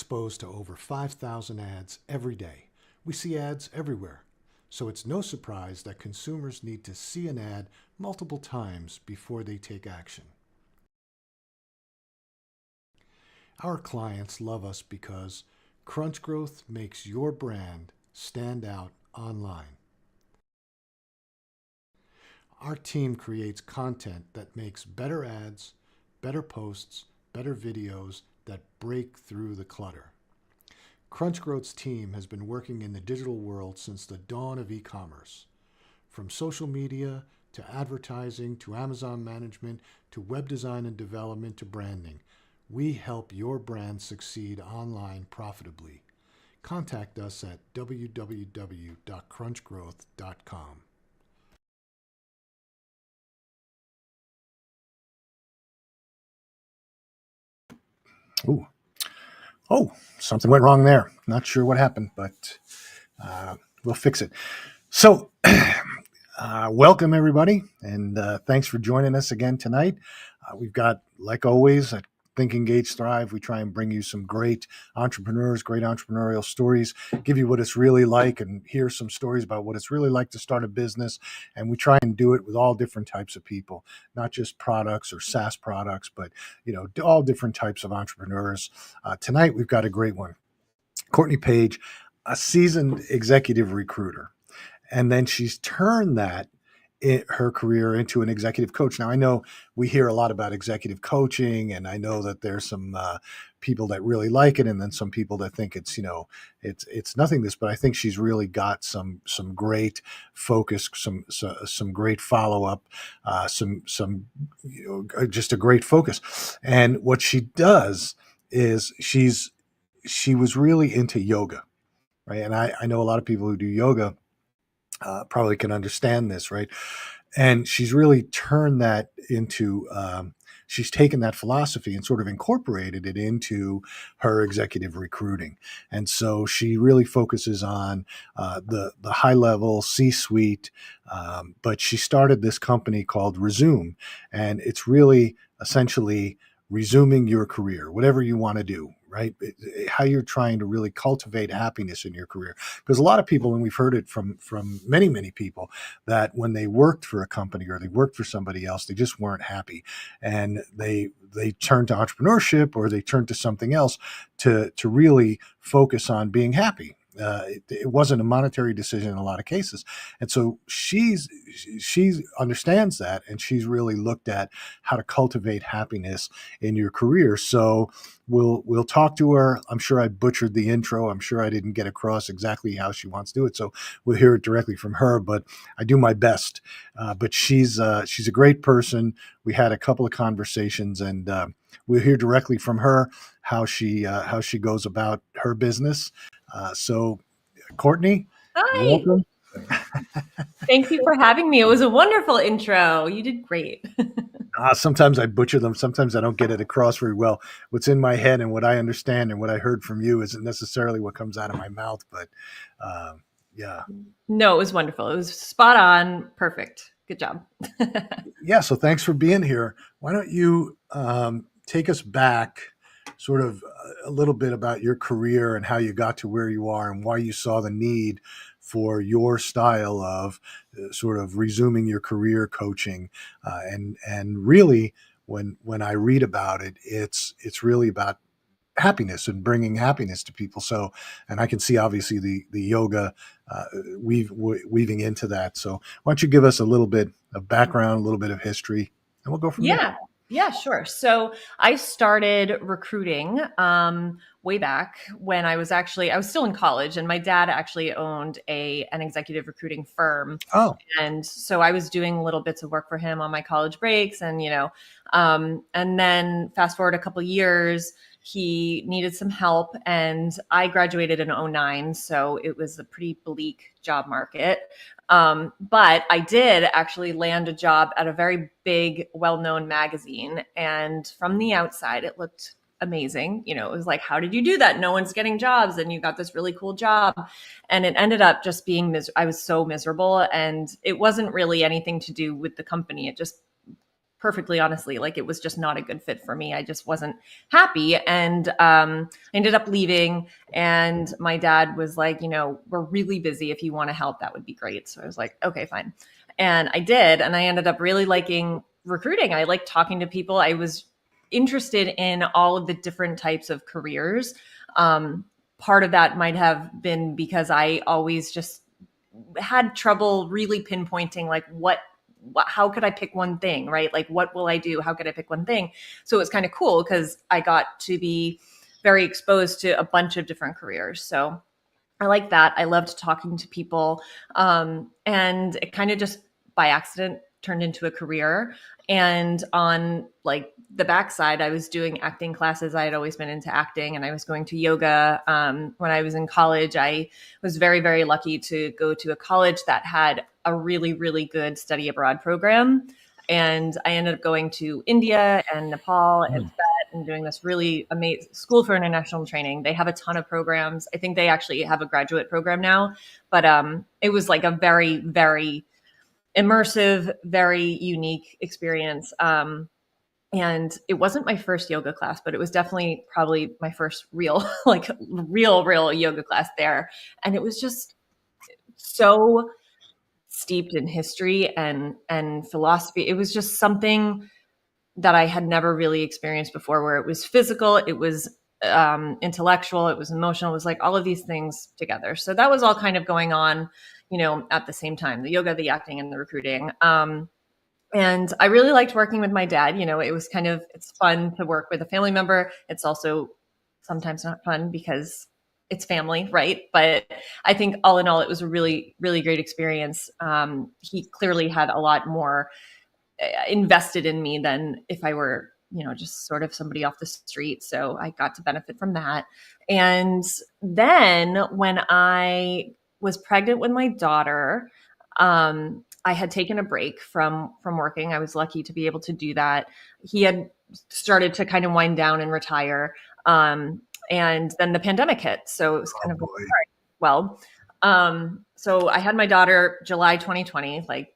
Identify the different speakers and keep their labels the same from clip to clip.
Speaker 1: exposed to over 5,000 ads every day. We see ads everywhere. So it's no surprise that consumers need to see an ad multiple times before they take action. Our clients love us because Crunch Growth makes your brand stand out online. Our team creates content that makes better ads, better posts, better videos that break through the clutter. Crunch Growth's team has been working in the digital world since the dawn of e-commerce. From social media to advertising to Amazon management to web design and development to branding, we help your brand succeed online profitably. Contact us at www.crunchgrowth.com. Ooh. Oh, something went wrong there. Not sure what happened, but we'll fix it. So, welcome everybody, and thanks for joining us again tonight. We've got, like always, at Think, Engage, Thrive, we try and bring you some great entrepreneurs, great entrepreneurial stories, give you what it's really like, and hear some stories about what it's really like to start a business. And we try and do it with all different types of people, not just products or SaaS products, but all different types of entrepreneurs. Tonight we've got a great one, Courtney Page, a seasoned executive recruiter, and then she's turned her career into an executive coach. Now, I know we hear a lot about executive coaching, and I know that there's some people that really like it, and then some people that think it's nothingness. But I think she's really got some great focus, some great follow up, just a great focus. And what she does is she was really into yoga, right? And I know a lot of people who do yoga probably can understand this, right? And she's really turned that into, she's taken that philosophy and sort of incorporated it into her executive recruiting. And so she really focuses on the high level C-suite, but she started this company called Resume, and it's really essentially resuming your career, whatever you want to do, right? How you're trying to really cultivate happiness in your career. Because a lot of people, and we've heard it from many, many people, that when they worked for a company or they worked for somebody else, they just weren't happy. And they turned to entrepreneurship, or they turned to something else to really focus on being happy. It wasn't a monetary decision in a lot of cases. And so she understands that, and she's really looked at how to cultivate happiness in your career. So we'll talk to her. I'm sure I butchered the intro. I'm sure I didn't get across exactly how she wants to do it. So we'll hear it directly from her, but I do my best. But she's a great person. We had a couple of conversations, and we'll hear directly from her how she goes about her business. So, Courtney,
Speaker 2: hi.
Speaker 1: welcome.
Speaker 2: Thank you for having me. It was a wonderful intro. You did great.
Speaker 1: Sometimes I butcher them. Sometimes I don't get it across very well. What's in my head and what I understand and what I heard from you isn't necessarily what comes out of my mouth. But yeah.
Speaker 2: No, it was wonderful. It was spot on. Perfect. Good job.
Speaker 1: Yeah. So thanks for being here. Why don't you take us back sort of a little bit about your career and how you got to where you are and why you saw the need for your style of sort of resuming your career coaching. And really, when I read about it, it's really about happiness and bringing happiness to people. So, and I can see obviously the yoga weaving into that. So why don't you give us a little bit of background, a little bit of history, and we'll go from there.
Speaker 2: Yeah, sure. So I started recruiting way back when I was still in college, and my dad actually owned an executive recruiting firm.
Speaker 1: Oh,
Speaker 2: And so I was doing little bits of work for him on my college breaks, and and then fast forward a couple of years, he needed some help, and I graduated in '09, so it was a pretty bleak job market. But I did actually land a job at a very big, well-known magazine. And from the outside, it looked amazing. It was like, how did you do that? No one's getting jobs, and you got this really cool job. And it ended up just being, I was so miserable. And it wasn't really anything to do with the company. It just perfectly honestly, like it was just not a good fit for me. I just wasn't happy. And I ended up leaving. And my dad was like, we're really busy. If you want to help, that would be great. So I was like, okay, fine. And I did. And I ended up really liking recruiting. I liked talking to people. I was interested in all of the different types of careers. Part of that might have been because I always just had trouble really pinpointing like how could I pick one thing, right? Like, what will I do? How could I pick one thing? So it was kind of cool because I got to be very exposed to a bunch of different careers. So I like that. I loved talking to people. And it kind of just by accident turned into a career. And on like the backside, I was doing acting classes. I had always been into acting and I was going to yoga. When I was in college, I was very, very lucky to go to a college that had a really, really good study abroad program. And I ended up going to India and Nepal and and doing this really amazing school for international training. They have a ton of programs. I think they actually have a graduate program now, but it was like a very, very immersive, very unique experience. And it wasn't my first yoga class, but it was definitely probably my first real, like real yoga class there. And it was just so steeped in history and philosophy. It was just something that I had never really experienced before, where it was physical, it was intellectual, it was emotional, it was like all of these things together. So that was all kind of going on, at the same time, the yoga, the acting, and the recruiting. And I really liked working with my dad. It was it's fun to work with a family member. It's also sometimes not fun because it's family, right? But I think all in all, it was a really, really great experience. He clearly had a lot more invested in me than if I were, just sort of somebody off the street. So I got to benefit from that. And then when I was pregnant with my daughter, I had taken a break from working. I was lucky to be able to do that. He had started to kind of wind down and retire. And then the pandemic hit. So it was kind of
Speaker 1: boy.
Speaker 2: well. So I had my daughter July 2020, like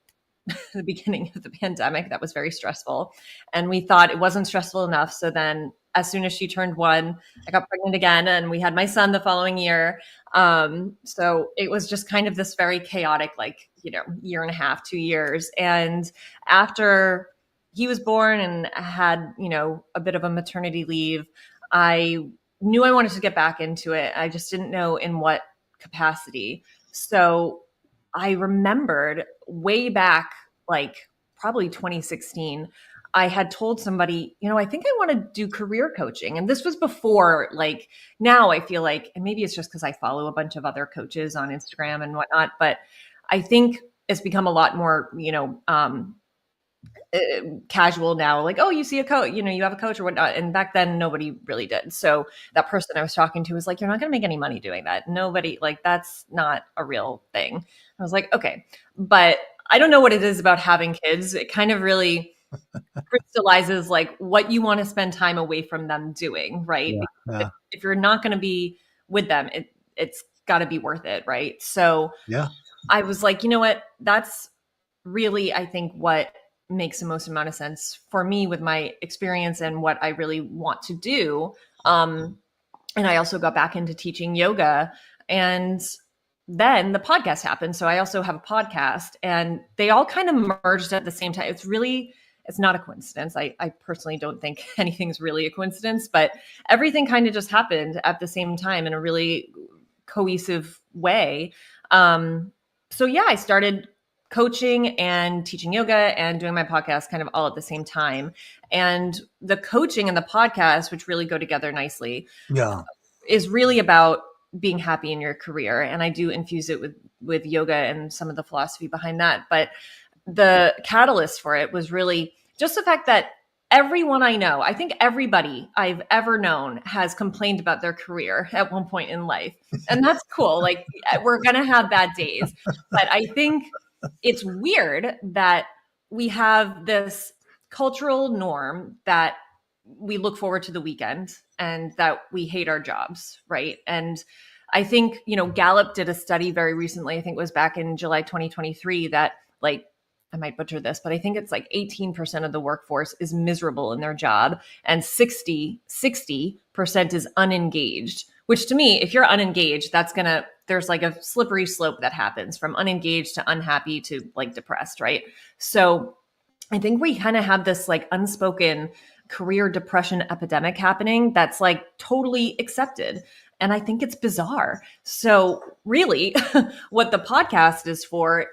Speaker 2: the beginning of the pandemic. That was very stressful. And we thought it wasn't stressful enough. So then as soon as she turned 1, I got pregnant again and we had my son the following year. So it was just kind of this very chaotic, like, year and a half, 2 years. And after he was born and had, a bit of a maternity leave, I knew I wanted to get back into it. I just didn't know in what capacity. So I remembered way back, like probably 2016, I had told somebody, I think I want to do career coaching. And this was before, like, now I feel like, and maybe it's just because I follow a bunch of other coaches on Instagram and whatnot, but I think it's become a lot more, casual now, like, oh, you see a coach, you have a coach or whatnot. And back then nobody really did. So that person I was talking to was like, you're not going to make any money doing that. Nobody, like, that's not a real thing. I was like, okay, but I don't know what it is about having kids. It kind of really crystallizes like what you want to spend time away from them doing, right?
Speaker 1: Yeah,
Speaker 2: Because
Speaker 1: yeah,
Speaker 2: if you're not going to be with them, it's got to be worth it, right? So
Speaker 1: yeah.
Speaker 2: I was like, you know what? That's really, I think, what makes the most amount of sense for me with my experience and what I really want to do. And I also got back into teaching yoga. And then the podcast happened. So I also have a podcast and they all kind of merged at the same time. It's not a coincidence. I personally don't think anything's really a coincidence, but everything kind of just happened at the same time in a really cohesive way. So yeah, I started coaching and teaching yoga and doing my podcast kind of all at the same time. And the coaching and the podcast, which really go together nicely,
Speaker 1: Yeah.
Speaker 2: is really about being happy in your career. And I do infuse it with yoga and some of the philosophy behind that. But the catalyst for it was really just the fact that everyone I know, I think everybody I've ever known has complained about their career at one point in life. And that's cool. Like, we're going to have bad days. But I think it's weird that we have this cultural norm that we look forward to the weekend and that we hate our jobs, right? And I think, Gallup did a study very recently, I think it was back in July 2023, that like I might butcher this, but I think it's like 18% of the workforce is miserable in their job, and 60% is unengaged, which to me, if you're unengaged, there's like a slippery slope that happens from unengaged to unhappy to like depressed, right? So I think we kind of have this like unspoken career depression epidemic happening that's like totally accepted. And I think it's bizarre. So, really, what the podcast is for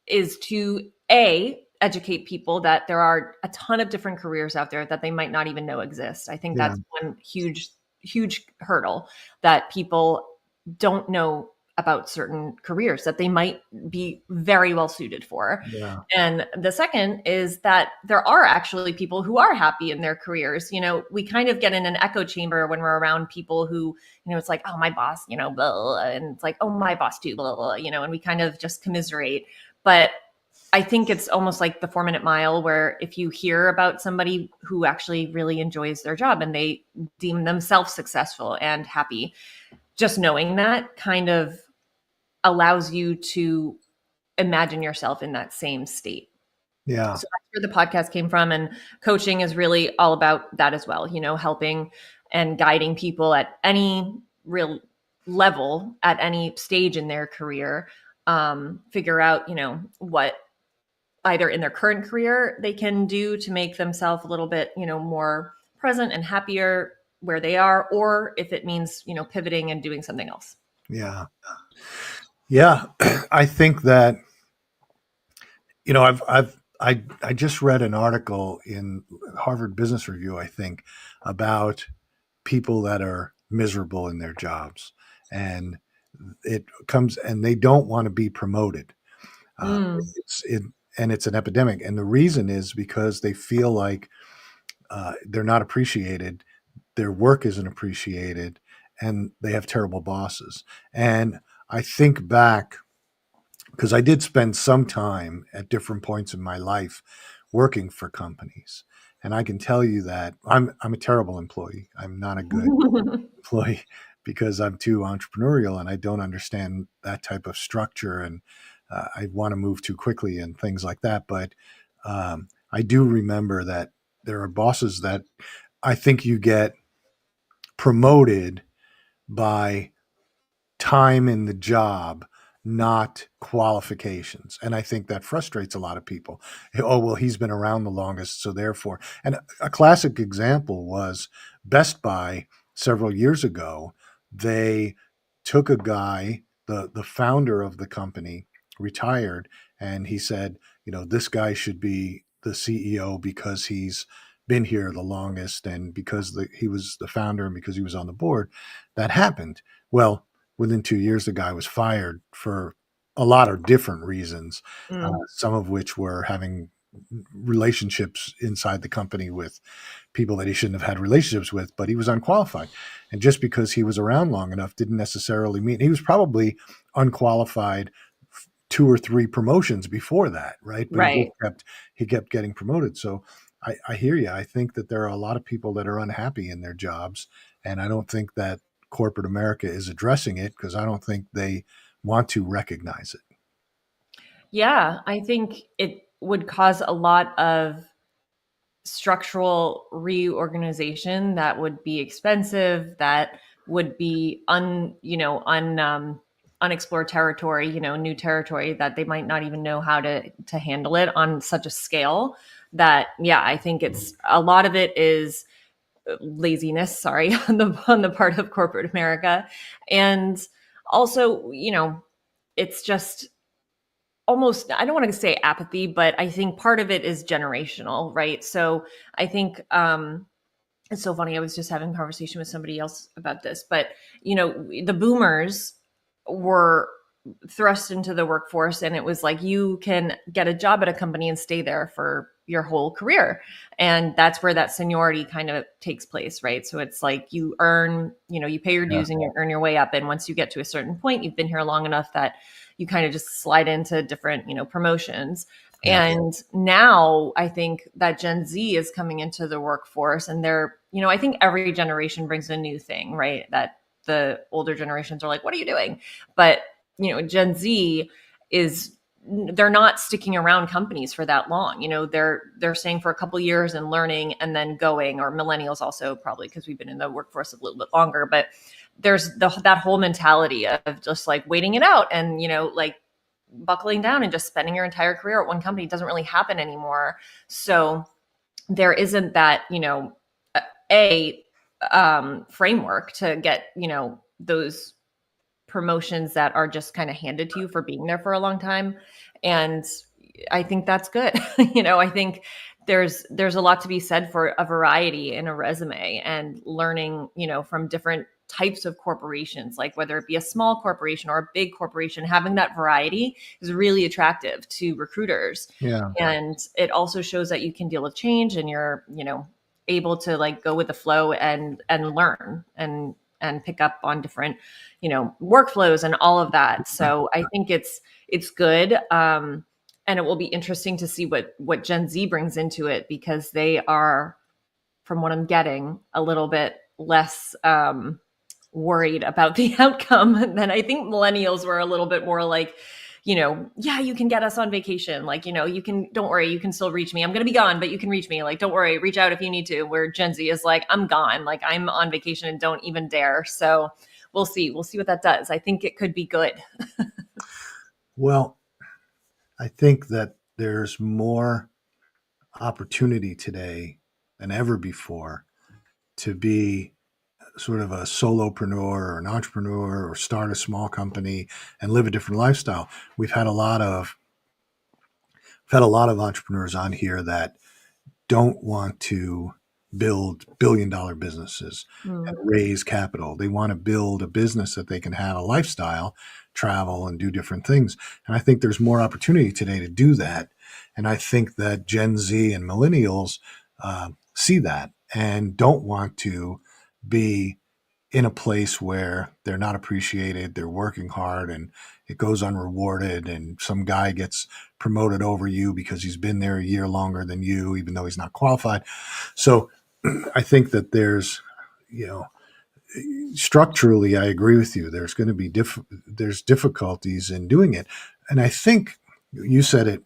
Speaker 2: is to educate people that there are a ton of different careers out there that they might not even know exist. I think
Speaker 1: Yeah.
Speaker 2: that's one huge hurdle, that people don't know about certain careers that they might be very well suited for.
Speaker 1: Yeah.
Speaker 2: And the second is that there are actually people who are happy in their careers. We kind of get in an echo chamber when we're around people who, it's like, oh, my boss, blah, blah, and it's like, oh, my boss too, blah, blah, and we kind of just commiserate. But I think it's almost like the 4-minute mile, where if you hear about somebody who actually really enjoys their job and they deem themselves successful and happy, just knowing that kind of allows you to imagine yourself in that same state.
Speaker 1: Yeah.
Speaker 2: So that's where the podcast came from. And coaching is really all about that as well, helping and guiding people at any real level, at any stage in their career, figure out, what either in their current career they can do to make themselves a little bit, more present and happier where they are, or if it means, pivoting and doing something else.
Speaker 1: Yeah. Yeah. I think that, I just read an article in Harvard Business Review, I think, about people that are miserable in their jobs, and they don't want to be promoted.
Speaker 2: Mm.
Speaker 1: It's an epidemic. And the reason is because they feel like they're not appreciated. Their work isn't appreciated, and they have terrible bosses. And I think back, because I did spend some time at different points in my life working for companies. And I can tell you that I'm a terrible employee. I'm not a good employee because I'm too entrepreneurial and I don't understand that type of structure, and I want to move too quickly and things like that. But I do remember that there are bosses that I think you get promoted by time in the job, not qualifications. And I think that frustrates a lot of people. Oh, well, he's been around the longest, so therefore. And a classic example was Best Buy several years ago. They took a guy, the founder of the company, retired, and he said, this guy should be the CEO because he's been here the longest, and because he was the founder and because he was on the board. That happened. Well, within 2 years, the guy was fired for a lot of different reasons, some of which were having relationships inside the company with people that he shouldn't have had relationships with, but he was unqualified. And just because he was around long enough didn't necessarily mean he was probably unqualified 2 or 3 promotions before that, right? But
Speaker 2: Right.
Speaker 1: he kept getting promoted. So I hear you. I think that there are a lot of people that are unhappy in their jobs, and I don't think that corporate America is addressing it because I don't think they want to recognize it.
Speaker 2: Yeah, I think it would cause a lot of structural reorganization that would be expensive, that would be unexplored territory, new territory that they might not even know how to handle it on such a scale that, yeah, I think it's a lot of it is laziness, sorry, on the part of corporate America. And also, it's just almost, I don't want to say apathy, but I think part of it is generational, right? So I think it's so funny. I was just having a conversation with somebody else about this, but the boomers were thrust into the workforce, and it was like you can get a job at a company and stay there for your whole career, and that's where that seniority kind of takes place, right? So it's like you earn, you pay your dues and you earn your way up, and once you get to a certain point, you've been here long enough that you kind of just slide into different promotions.
Speaker 1: Yeah.
Speaker 2: And now I think that Gen Z is coming into the workforce, and they're, I think every generation brings a new thing, right? That the older generations are like, what are you doing? But, Gen Z is they're not sticking around companies for that long. They're staying for a couple years and learning and then going, or millennials also probably because we've been in the workforce a little bit longer. But there's that whole mentality of just like waiting it out and, like buckling down and just spending your entire career at one company doesn't really happen anymore. So there isn't that, a framework to get, those promotions that are just kind of handed to you for being there for a long time. And I think that's good. I think there's a lot to be said for a variety in a resume and learning, from different types of corporations, like whether it be a small corporation or a big corporation, having that variety is really attractive to recruiters.
Speaker 1: Yeah.
Speaker 2: And it also shows that you can deal with change and you're, able to like go with the flow and learn and pick up on different, workflows and all of that. So I think it's good. And it will be interesting to see what Gen Z brings into it, because they are, from what I'm getting, a little bit less worried about the outcome than I think millennials were. A little bit more like, yeah, you can get us on vacation. Like, you can, don't worry, you can still reach me. I'm going to be gone, but you can reach me. Like, don't worry, reach out if you need to. Where Gen Z is like, I'm gone. Like, I'm on vacation and don't even dare. So we'll see. We'll see what that does. I think it could be good.
Speaker 1: Well, I think that there's more opportunity today than ever before to be sort of a solopreneur or an entrepreneur or start a small company and live a different lifestyle. We've had a lot of entrepreneurs on here that don't want to build billion-dollar businesses and raise capital. They want to build a business that they can have a lifestyle, travel, and do different things. And I think there's more opportunity today to do that. And I think that Gen Z and millennials see that and don't want to be in a place where they're not appreciated, they're working hard, and it goes unrewarded, and some guy gets promoted over you because he's been there a year longer than you, even though he's not qualified. So I think that structurally, I agree with you. There's going to be there's difficulties in doing it. And I think you said it,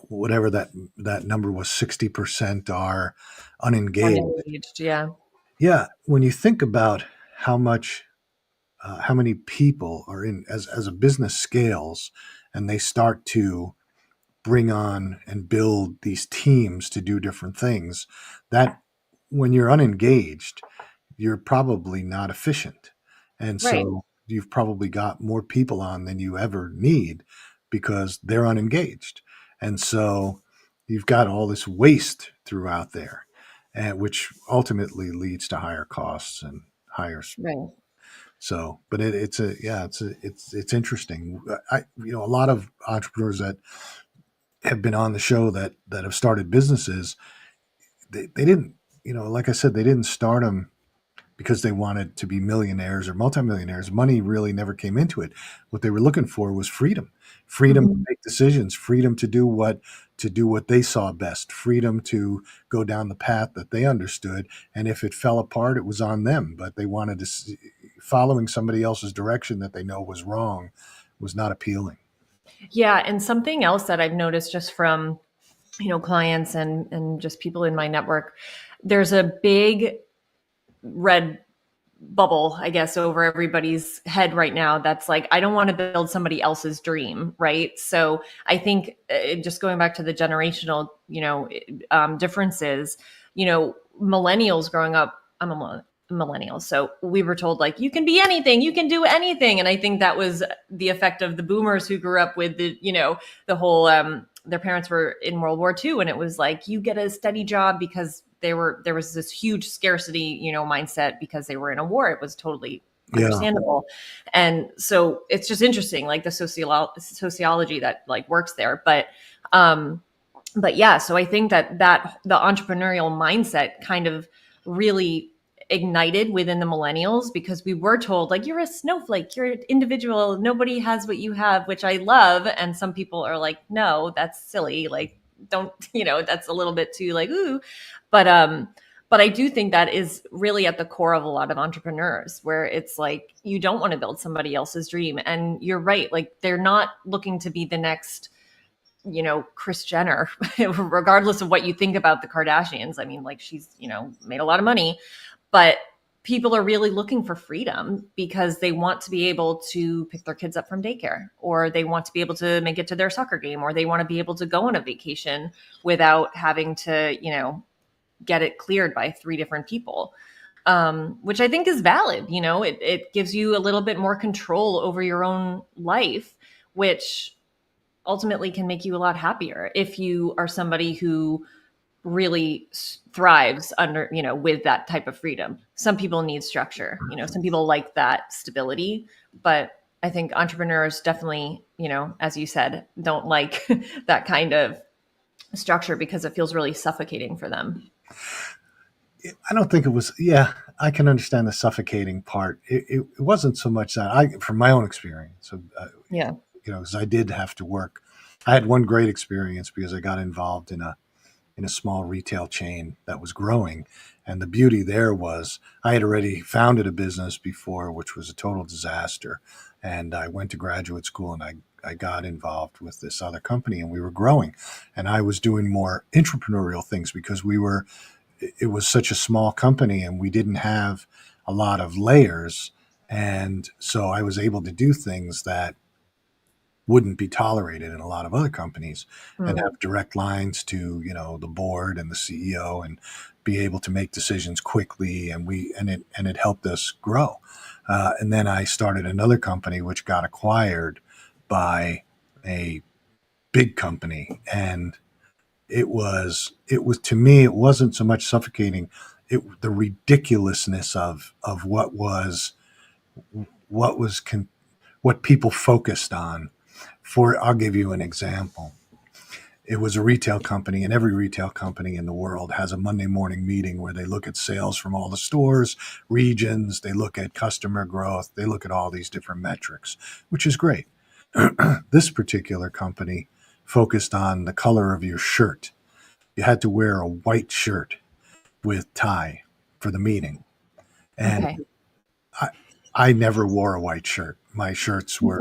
Speaker 1: whatever that number was, 60% are unengaged.
Speaker 2: Unengaged, yeah.
Speaker 1: Yeah. When you think about how many people are in, as a business scales and they start to bring on and build these teams to do different things, that when you're unengaged, you're probably not efficient. And
Speaker 2: Right.
Speaker 1: so you've probably got more people on than you ever need because they're unengaged. And so you've got all this waste throughout there, and which ultimately leads to higher costs and higher.
Speaker 2: Right.
Speaker 1: So, but it's interesting. A lot of entrepreneurs that have been on the show that have started businesses, they didn't, like I said, they didn't start them because they wanted to be millionaires or multimillionaires. Money really never came into it. What they were looking for was freedom to make decisions, freedom to do what they saw best, freedom to go down the path that they understood. And if it fell apart, it was on them. But they wanted to following somebody else's direction that they know was wrong was not appealing.
Speaker 2: Yeah. And something else that I've noticed just from, clients and just people in my network, there's a big red bubble, I guess, over everybody's head right now. That's like, I don't want to build somebody else's dream. Right. So I think just going back to the generational, differences, millennials growing up, I'm a millennial. So we were told like, you can be anything, you can do anything. And I think that was the effect of the boomers who grew up with the whole, their parents were in World War II. And it was like, you get a steady job because there was this huge scarcity, mindset because they were in a war. It was totally understandable. And so it's just interesting, like the sociology that like works there. But yeah, so I think that the entrepreneurial mindset kind of really ignited within the millennials, because we were told like, you're a snowflake, you're an individual, nobody has what you have, which I love. And some people are like, no, that's silly. Like, don't, that's a little bit too like, ooh, but But I do think that is really at the core of a lot of entrepreneurs, where it's like you don't want to build somebody else's dream. And you're right, like they're not looking to be the next, Kris Jenner, regardless of what you think about the Kardashians. I mean, like she's, made a lot of money, but people are really looking for freedom because they want to be able to pick their kids up from daycare, or they want to be able to make it to their soccer game, or they want to be able to go on a vacation without having to, get it cleared by 3 different people. Which I think is valid. It gives you a little bit more control over your own life, which ultimately can make you a lot happier if you are somebody who really thrives under, with that type of freedom. Some people need structure, some people like that stability, but I think entrepreneurs definitely, as you said, don't like that kind of structure because it feels really suffocating for them.
Speaker 1: I don't think it was. Yeah, I can understand the suffocating part. It wasn't so much that from my own experience. So,
Speaker 2: Yeah.
Speaker 1: because I did have to work. I had one great experience because I got involved in a small retail chain that was growing, and the beauty there was I had already founded a business before, which was a total disaster, and I went to graduate school and I got involved with this other company and we were growing, and I was doing more entrepreneurial things because it was such a small company and we didn't have a lot of layers. And so I was able to do things that wouldn't be tolerated in a lot of other companies and
Speaker 2: Mm.
Speaker 1: have direct lines to, the board and the CEO and be able to make decisions quickly. And it helped us grow. And then I started another company which got acquired by a big company. And it was to me, it wasn't so much suffocating. The ridiculousness of what was what people focused on. I'll give you an example. It was a retail company, and every retail company in the world has a Monday morning meeting where they look at sales from all the stores, regions, they look at customer growth, they look at all these different metrics, which is great. This particular company focused on the color of your shirt. You had to wear a white shirt with tie for the meeting. And
Speaker 2: Okay.
Speaker 1: I, I never wore a white shirt. My shirts were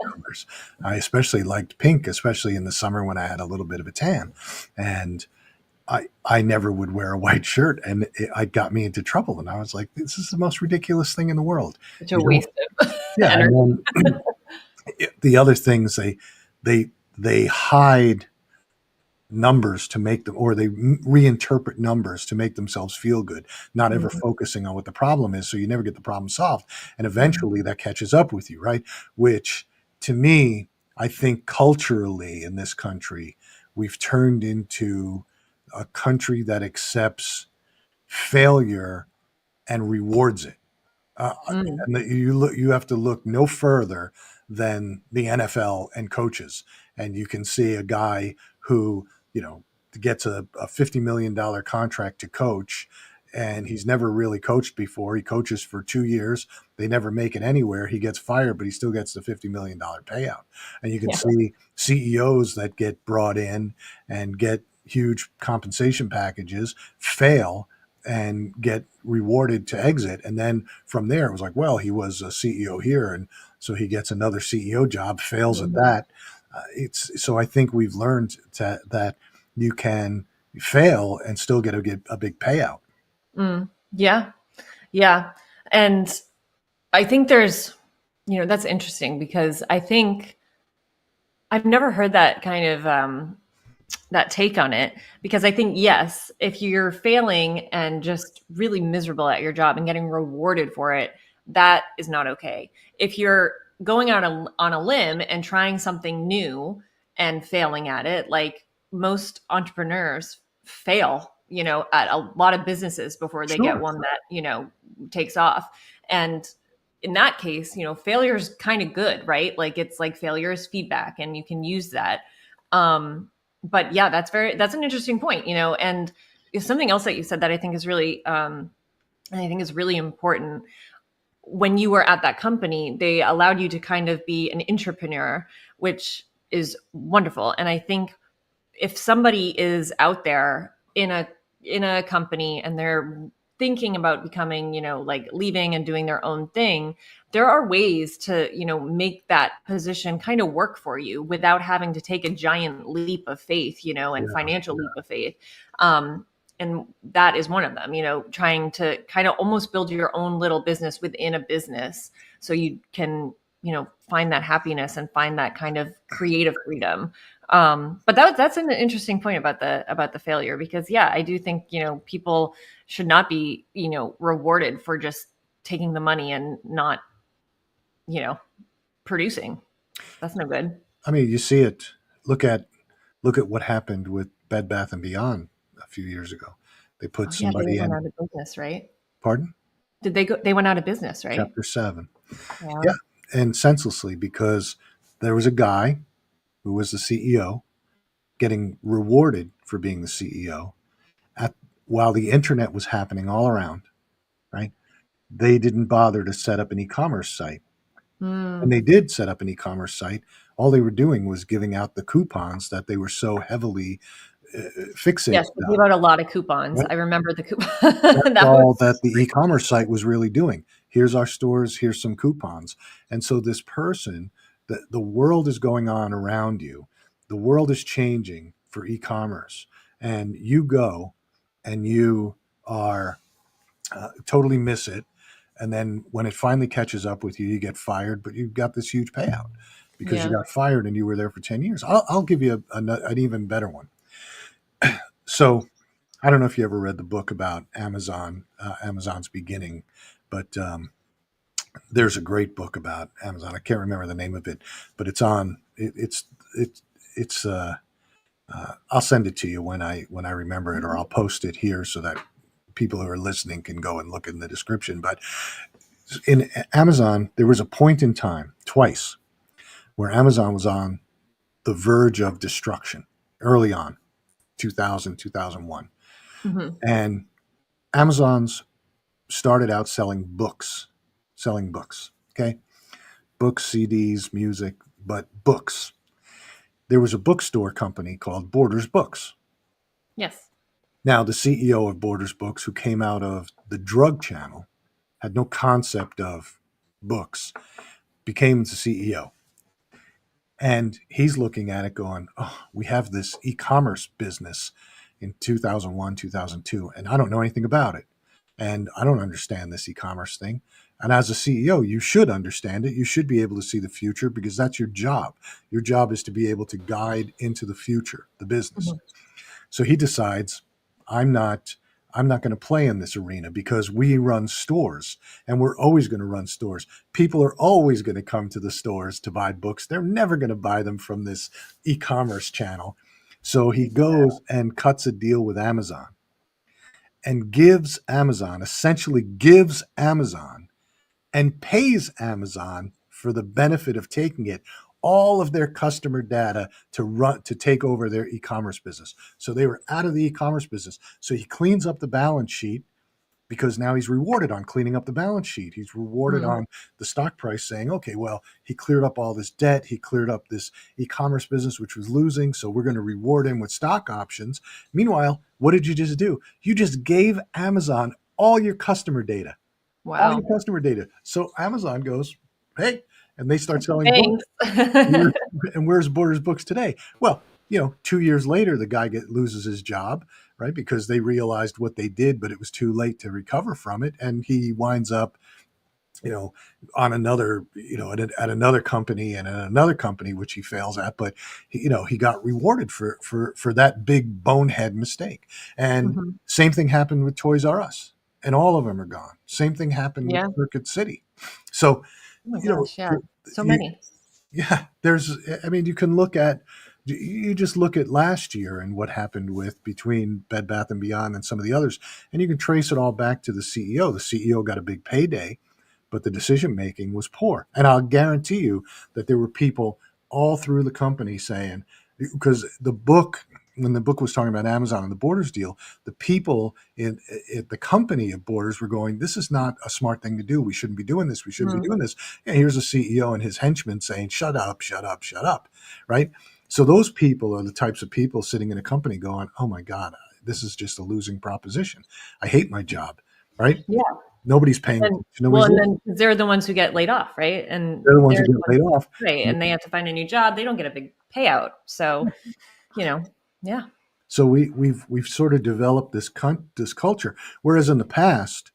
Speaker 1: numbers. I especially liked pink, especially in the summer when I had a little bit of a tan. And I never would wear a white shirt, and it got me into trouble. And I was like, this is the most ridiculous thing in the world.
Speaker 2: Such a
Speaker 1: You don't,
Speaker 2: waste of
Speaker 1: yeah.
Speaker 2: energy.
Speaker 1: And then the other things they hide numbers to make them, or they reinterpret numbers to make themselves feel good, not ever
Speaker 2: Mhm.
Speaker 1: focusing on what the problem is. So you never get the problem solved. And
Speaker 2: Mhm.
Speaker 1: eventually that catches up with you, right? Which to me, I think culturally in this country, we've turned into a country that accepts failure and rewards it.
Speaker 2: Mm.
Speaker 1: And you have to look no further than the NFL and coaches, and you can see a guy who gets a $50 million contract to coach, and he's never really coached before. He coaches for 2 years. They never make it anywhere. He gets fired, but he still gets the $50 million payout. And you can
Speaker 2: Yeah.
Speaker 1: see CEOs that get brought in and get huge compensation packages fail and get rewarded to exit. And then from there, it was like, well, he was a CEO here. And so he gets another CEO job, fails at
Speaker 2: Mhm.
Speaker 1: that. So I think we've learned that you can fail and still get a big payout.
Speaker 2: Mm. Yeah. Yeah. And I think that's interesting because I think I've never heard that kind of that take on it, because I think, yes, if you're failing and just really miserable at your job and getting rewarded for it, that is not okay. If you're going out on a limb and trying something new and failing at it, like most entrepreneurs fail, at a lot of businesses before they get
Speaker 1: Sure.
Speaker 2: one that, takes off. And in that case, failure is kind of good, right? Like it's like failure is feedback and you can use that. Um, but yeah, that's an interesting point, and something else that you said that I think is really important. When you were at that company, they allowed you to kind of be an entrepreneur, which is wonderful. And I think if somebody is out there in a in a company and they're thinking about becoming, like leaving and doing their own thing, there are ways to, make that position kind of work for you without having to take a giant leap of faith, and
Speaker 1: Yeah.
Speaker 2: financial leap of faith. Um, and that is one of them, trying to kind of almost build your own little business within a business so you can, find that happiness and find that kind of creative freedom. But that's an interesting point about the failure, because yeah, I do think, people should not be, rewarded for just taking the money and not, you know, producing. That's no good.
Speaker 1: I mean, you see it. Look at what happened with Bed Bath and Beyond a few years ago. They put
Speaker 2: Oh yeah, they
Speaker 1: somebody
Speaker 2: went
Speaker 1: in.
Speaker 2: out of business, right?
Speaker 1: Pardon?
Speaker 2: Did they go? They went out of business, right?
Speaker 1: Chapter 7.
Speaker 2: Yeah.
Speaker 1: Yeah, and senselessly, because there was a guy who was the CEO getting rewarded for being the CEO at while the internet was happening all around, right? They didn't bother to set up an e-commerce site. When
Speaker 2: Hmm.
Speaker 1: they did set up an e-commerce site, all they were doing was giving out the coupons that they were so heavily
Speaker 2: Yes,
Speaker 1: fixated
Speaker 2: they gave
Speaker 1: on.
Speaker 2: out a lot of coupons.
Speaker 1: Right?
Speaker 2: I remember the coupon.
Speaker 1: That's
Speaker 2: That was
Speaker 1: all that the e-commerce site was really doing. Here's our stores, here's some coupons. And so this person, the world is going on around you. The world is changing for e-commerce. And you go and you are totally miss it. And then when it finally catches up with you, you get fired, but you've got this huge payout because you
Speaker 2: yeah.
Speaker 1: got fired and you were there for 10 years. I'll give you an even better one. So I don't know if you ever read the book about Amazon, Amazon's beginning, but there's a great book about Amazon. I can't remember the name of it, but it's on. It's. I'll send it to you when I remember it, or I'll post it here so that people who are listening can go and look in the description. But in Amazon, there was a point in time twice where Amazon was on the verge of destruction early on, 2000, 2001,
Speaker 2: Hmm.
Speaker 1: and Amazon's started out selling books. Okay, books, CDs, music, but books. There was a bookstore company called Borders Books.
Speaker 2: Yes.
Speaker 1: Now, the CEO of Borders Books, who came out of the drug channel, had no concept of books, became the CEO. And he's looking at it going, oh, we have this e commerce business in 2001, 2002, and I don't know anything about it. And I don't understand this e commerce thing. And as a CEO, you should understand it. You should be able to see the future because that's your job. Your job is to be able to guide into the future, the business.
Speaker 2: Hmm.
Speaker 1: So he decides, I'm not I'm not going to play in this arena because we run stores and we're always going to run stores. People are always going to come to the stores to buy books. They're never going to buy them from this e-commerce channel. So he goes and cuts a deal with Amazon and essentially gives Amazon and pays Amazon for the benefit of taking it all of their customer data to take over their e-commerce business. So they were out of the e-commerce business. So he cleans up the balance sheet because now he's rewarded on cleaning up the balance sheet. He's rewarded
Speaker 2: Hmm.
Speaker 1: on the stock price saying, okay, well, he cleared up all this debt. He cleared up this e-commerce business, which was losing. So we're going to reward him with stock options. Meanwhile, what did you just do? You just gave Amazon all your customer data, all your
Speaker 2: Wow.
Speaker 1: customer data. So Amazon goes, hey, and they start selling books.
Speaker 2: Thanks.
Speaker 1: And where's Borders Books today? Well, 2 years later, the guy loses his job, right? Because they realized what they did, but it was too late to recover from it. And he winds up, you know, on another, at another company and at another company, which he fails at. But, he got rewarded for that big bonehead mistake. And
Speaker 2: Mhm.
Speaker 1: same thing happened with Toys R Us, and all of them are gone. Same thing happened with
Speaker 2: Yeah.
Speaker 1: Circuit City. So,
Speaker 2: Oh my
Speaker 1: you know,
Speaker 2: gosh. Yeah. So
Speaker 1: you,
Speaker 2: many.
Speaker 1: yeah, I mean, you just look at last year and what happened with between Bed Bath and Beyond and some of the others, and you can trace it all back to the CEO. The CEO got a big payday, but the decision making was poor. And I'll guarantee you that there were people all through the company saying, because when the book was talking about Amazon and the Borders deal, the people in the company of Borders were going, this is not a smart thing to do. We shouldn't be doing this. We shouldn't be
Speaker 2: Mhm.
Speaker 1: doing this. And here's a CEO and his henchmen saying, shut up, shut up, shut up. Right. So those people are the types of people sitting in a company going, oh my God, this is just a losing proposition. I hate my job, right?
Speaker 2: Yeah.
Speaker 1: Nobody's paying
Speaker 2: And
Speaker 1: attention. Nobody's
Speaker 2: and
Speaker 1: listening.
Speaker 2: then they're the ones who get laid off, right? And
Speaker 1: They're the ones
Speaker 2: they're
Speaker 1: who
Speaker 2: the
Speaker 1: get
Speaker 2: ones,
Speaker 1: laid off.
Speaker 2: right? And they have to find a new job. They don't get a big payout. So, yeah.
Speaker 1: So we've sort of developed this culture. Whereas in the past,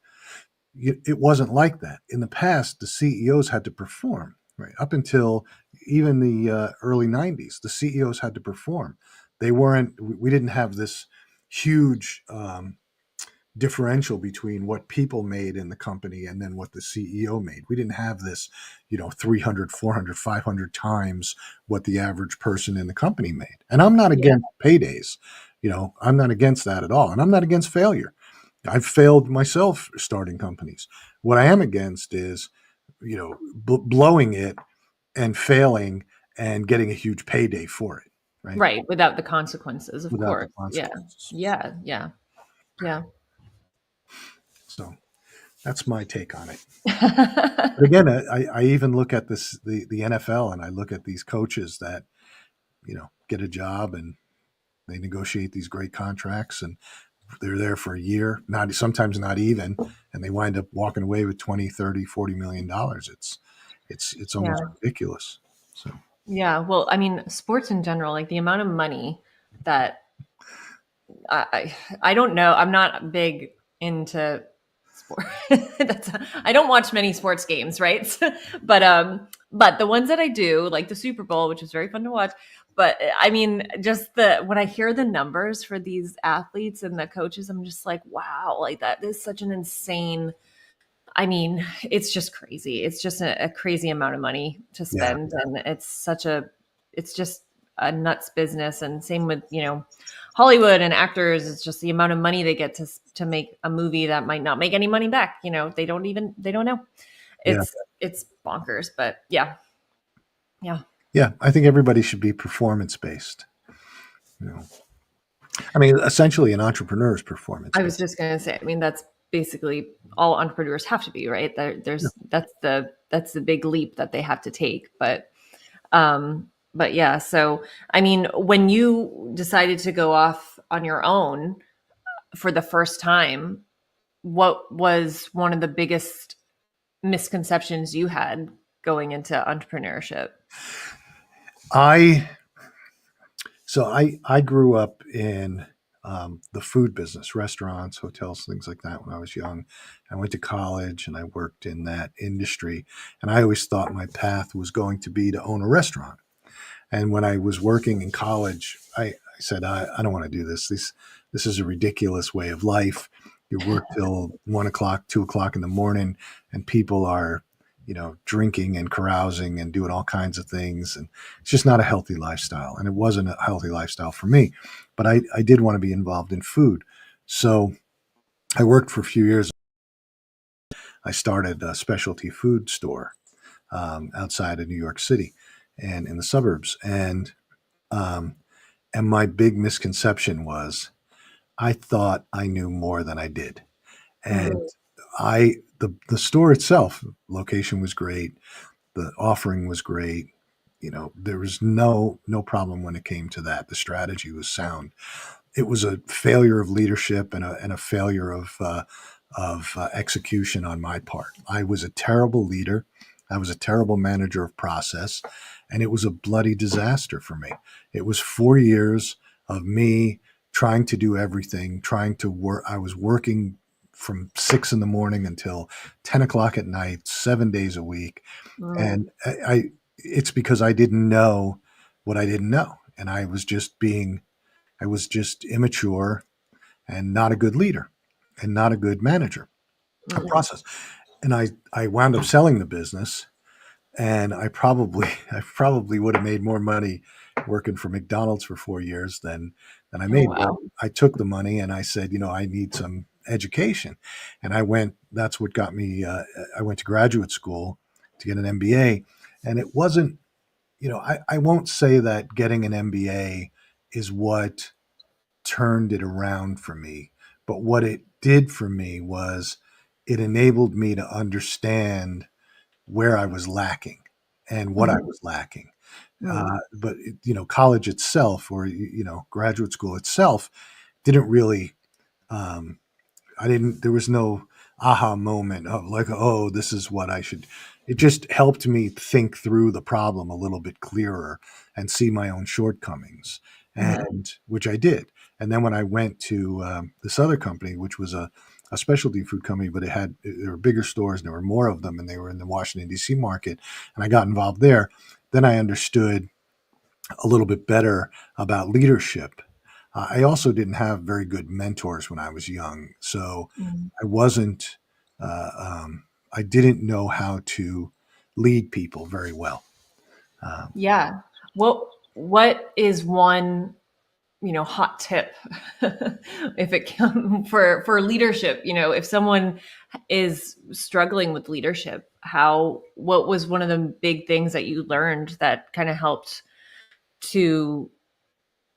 Speaker 1: it wasn't like that. In the past, the CEOs had to perform, right? Up until even the early '90s, the CEOs had to perform. They weren't. We didn't have this huge differential between what people made in the company and then what the CEO made. We didn't have this, 300, 400, 500 times what the average person in the company made. And I'm not
Speaker 2: Yeah.
Speaker 1: against paydays. I'm not against that at all. And I'm not against failure. I've failed myself starting companies. What I am against is, blowing it and failing and getting a huge payday for it, right?
Speaker 2: Right. Without the consequences, of
Speaker 1: Without the
Speaker 2: course. Yeah.
Speaker 1: consequences.
Speaker 2: Yeah. Yeah. Yeah.
Speaker 1: So that's my take on it. But again, I even look at the NFL, and I look at these coaches that, get a job and they negotiate these great contracts, and they're there for a year, not sometimes not even, and they wind up walking away with 20, 30, 40 million dollars. It's almost
Speaker 2: Yeah.
Speaker 1: ridiculous. So
Speaker 2: Yeah. Well, I mean, sports in general, like the amount of money that I don't know. I'm not big into sport. I don't watch many sports games, right? But the ones that I do, like the Super Bowl, which is very fun to watch. But I mean, just when I hear the numbers for these athletes and the coaches, I'm just like, wow, like that is such an insane. I mean, it's just crazy. It's just a crazy amount of money to
Speaker 1: yeah,
Speaker 2: spend, and it's just a nuts business. And same with Hollywood and actors. It's just the amount of money they get to make a movie that might not make any money back. They don't know.
Speaker 1: yeah,
Speaker 2: It's bonkers, but yeah, yeah.
Speaker 1: yeah. I think everybody should be performance based. You know, I mean, essentially, an entrepreneur is performance
Speaker 2: I
Speaker 1: based.
Speaker 2: was just gonna say. I mean, that's basically all entrepreneurs have to be, right?
Speaker 1: Yeah.
Speaker 2: That's the big leap that they have to take, but yeah, so I mean, when you decided to go off on your own for the first time, what was one of the biggest misconceptions you had going into entrepreneurship?
Speaker 1: I I grew up in the food business, restaurants, hotels, things like that when I was young. I went to college and I worked in that industry, and I always thought my path was going to be to own a restaurant. And when I was working in college, I said, I don't want to do this. This is a ridiculous way of life. You work till 1 o'clock, 2 o'clock in the morning, and people are, drinking and carousing and doing all kinds of things. And it's just not a healthy lifestyle. And it wasn't a healthy lifestyle for me. But I did want to be involved in food. So I worked for a few years. I started a specialty food store outside of New York City and in the suburbs. Um, and my big misconception was I thought I knew more than I did. And
Speaker 2: Mm,
Speaker 1: the store itself, location was great, the offering was great. There was no problem when it came to that. The strategy was sound. It was a failure of leadership and a failure of execution on my part. I was a terrible leader. I was a terrible manager of process, and it was a bloody disaster for me. It was 4 years of me trying to do everything, trying to work. I was working from 6 in the morning until 10 o'clock at night, 7 days a week,
Speaker 2: mm,
Speaker 1: and it's because I didn't know what I didn't know, and I was just immature and not a good leader and not a good manager of
Speaker 2: mm,
Speaker 1: process. And I wound up selling the business, and I probably would have made more money working for McDonald's for 4 years than I
Speaker 2: oh
Speaker 1: made. But
Speaker 2: wow.
Speaker 1: I took the money and I said, I need some education, and I went. That's what got me. I went to graduate school to get an MBA, and it wasn't. I won't say that getting an MBA is what turned it around for me. But what it did for me was it enabled me to understand where I was lacking and what I
Speaker 2: Mhm,
Speaker 1: was lacking.
Speaker 2: mm,
Speaker 1: But college itself, or graduate school itself, didn't really, um, I didn't, there was no aha moment of like, oh, this is what I should. It just helped me think through the problem a little bit clearer and see my own shortcomings,
Speaker 2: Mhm.
Speaker 1: and which I did. And then when I went to this other company, which was a specialty food company, but there were bigger stores and there were more of them, and they were in the Washington D.C. market, and I got involved there. Then I understood a little bit better about leadership. I also didn't have very good mentors when I was young, so
Speaker 2: Mhm.
Speaker 1: I wasn't. I didn't know how to lead people very well. Uh,
Speaker 2: Yeah. What is one, hot tip if it come for leadership, if someone is struggling with leadership, what was one of the big things that you learned that kind of helped to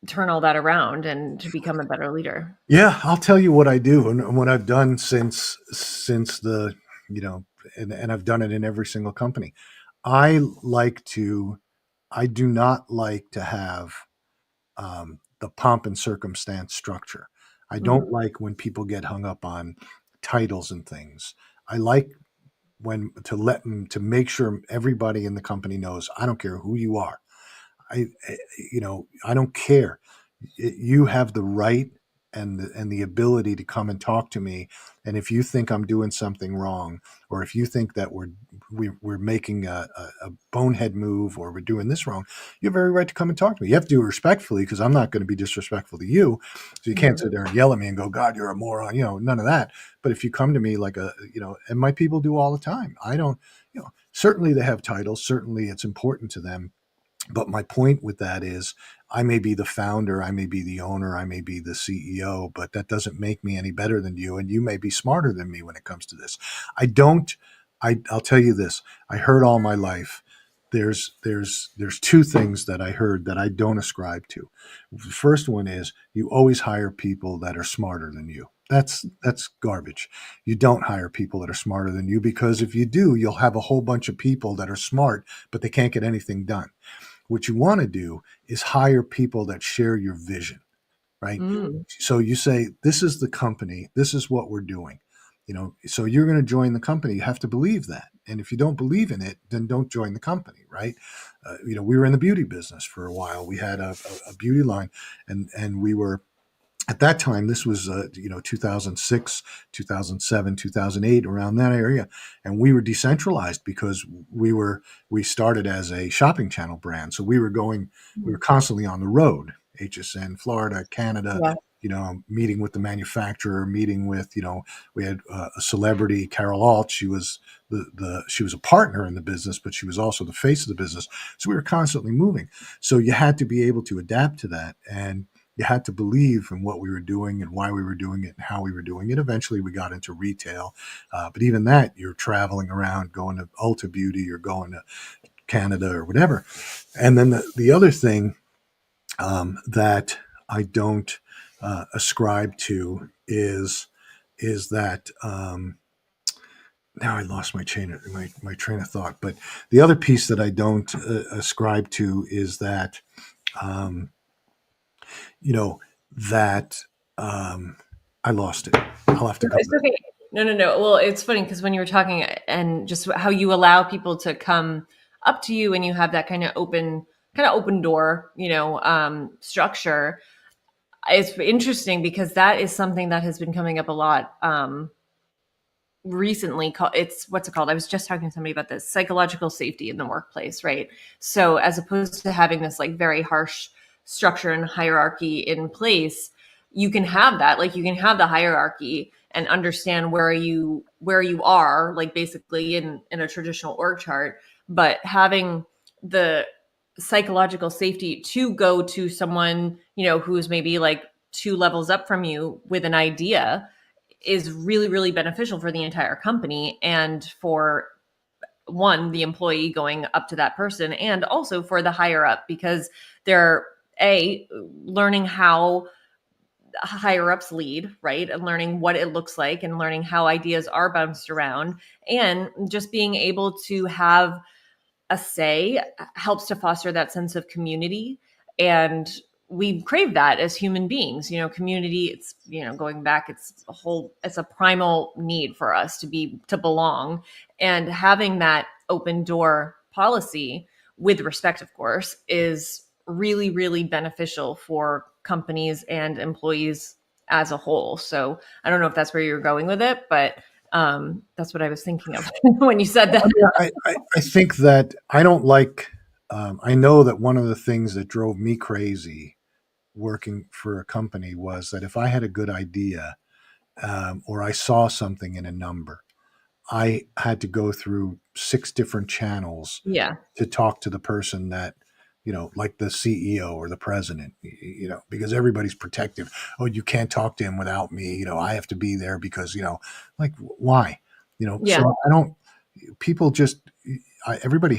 Speaker 2: turn all that around and to become a better leader?
Speaker 1: yeah, I'll tell you what I do and what I've done since the you know, and I've done it in every single company. I like to. I do not like to have the pomp and circumstance structure. I don't
Speaker 2: Mhm.
Speaker 1: like when people get hung up on titles and things. I like when to let them to make sure everybody in the company knows. I don't care who you are. I don't care. You have the right and the ability to come and talk to me. And if you think I'm doing something wrong, or if you think that we're making a bonehead move, or we're doing this wrong, you have every right to come and talk to me. You have to do it respectfully, because I'm not going to be disrespectful to you. So you can't
Speaker 2: Mhm.
Speaker 1: sit there and yell at me and go, God, you're a moron. None of that. But if you come to me like and my people do all the time. I don't, certainly they have titles. Certainly it's important to them, but my point with that is, I may be the founder, I may be the owner, I may be the CEO, but that doesn't make me any better than you. And you may be smarter than me when it comes to this. I don't, I'll tell you this. I heard all my life. There's two things that I heard that I don't ascribe to. The first one is, you always hire people that are smarter than you. That's garbage. You don't hire people that are smarter than you, because if you do, you'll have a whole bunch of people that are smart, but they can't get anything done. What you want to do is hire people that share your vision, right?
Speaker 2: Mm.
Speaker 1: So you say, this is the company, this is what we're doing. So you're going to join the company. You have to believe that. And if you don't believe in it, then don't join the company, right? We were in the beauty business for a while. We had a beauty line, and we were at that time, this was 2006, 2007, 2008, around that area, and we were decentralized because we started as a shopping channel brand. So we were constantly on the road. HSN, Florida, Canada,
Speaker 2: Yeah.
Speaker 1: meeting with the manufacturer, meeting with, we had a celebrity, Carol Alt. She was she was a partner in the business, but she was also the face of the business. So we were constantly moving. So you had to be able to adapt to that, and you had to believe in what we were doing and why we were doing it and how we were doing it. Eventually, we got into retail, but even that, you're traveling around, going to Ulta Beauty, or going to Canada or whatever. And then the other thing that I don't ascribe to is that now I lost my train of thought. But the other piece that I don't ascribe to is that um, you know that I lost it. I'll have to come
Speaker 2: It's
Speaker 1: back.
Speaker 2: okay. No, no, no. Well, it's funny because when you were talking and just how you allow people to come up to you and you have that kind of open door, structure. It's interesting because that is something that has been coming up a lot. Recently, it's what's it called? I was just talking to somebody about this: psychological safety in the workplace, right? So as opposed to having this like very harsh structure and hierarchy in place, you can have that, like you can have the hierarchy and understand where you are, like basically in a traditional org chart, but having the psychological safety to go to someone, who's maybe like two levels up from you with an idea is really, really beneficial for the entire company and for one, the employee going up to that person, and also for the higher up because they're learning how higher ups lead, right? And learning what it looks like and learning how ideas are bounced around and just being able to have a say helps to foster that sense of community and we crave that as human beings, community. It's, going back, it's a primal need for us to belong, and having that open door policy with respect, of course, is really, really beneficial for companies and employees as a whole. So I don't know if that's where you're going with it, but that's what I was thinking of when you said that.
Speaker 1: I think that I don't like, I know that one of the things that drove me crazy working for a company was that if I had a good idea, or I saw something in a number, I had to go through 6 different channels
Speaker 2: Yeah.
Speaker 1: to talk to the person that, like the CEO or the president, because everybody's protective. Oh, you can't talk to him without me. I have to be there because, like, why?
Speaker 2: Yeah.
Speaker 1: So I don't, people just, everybody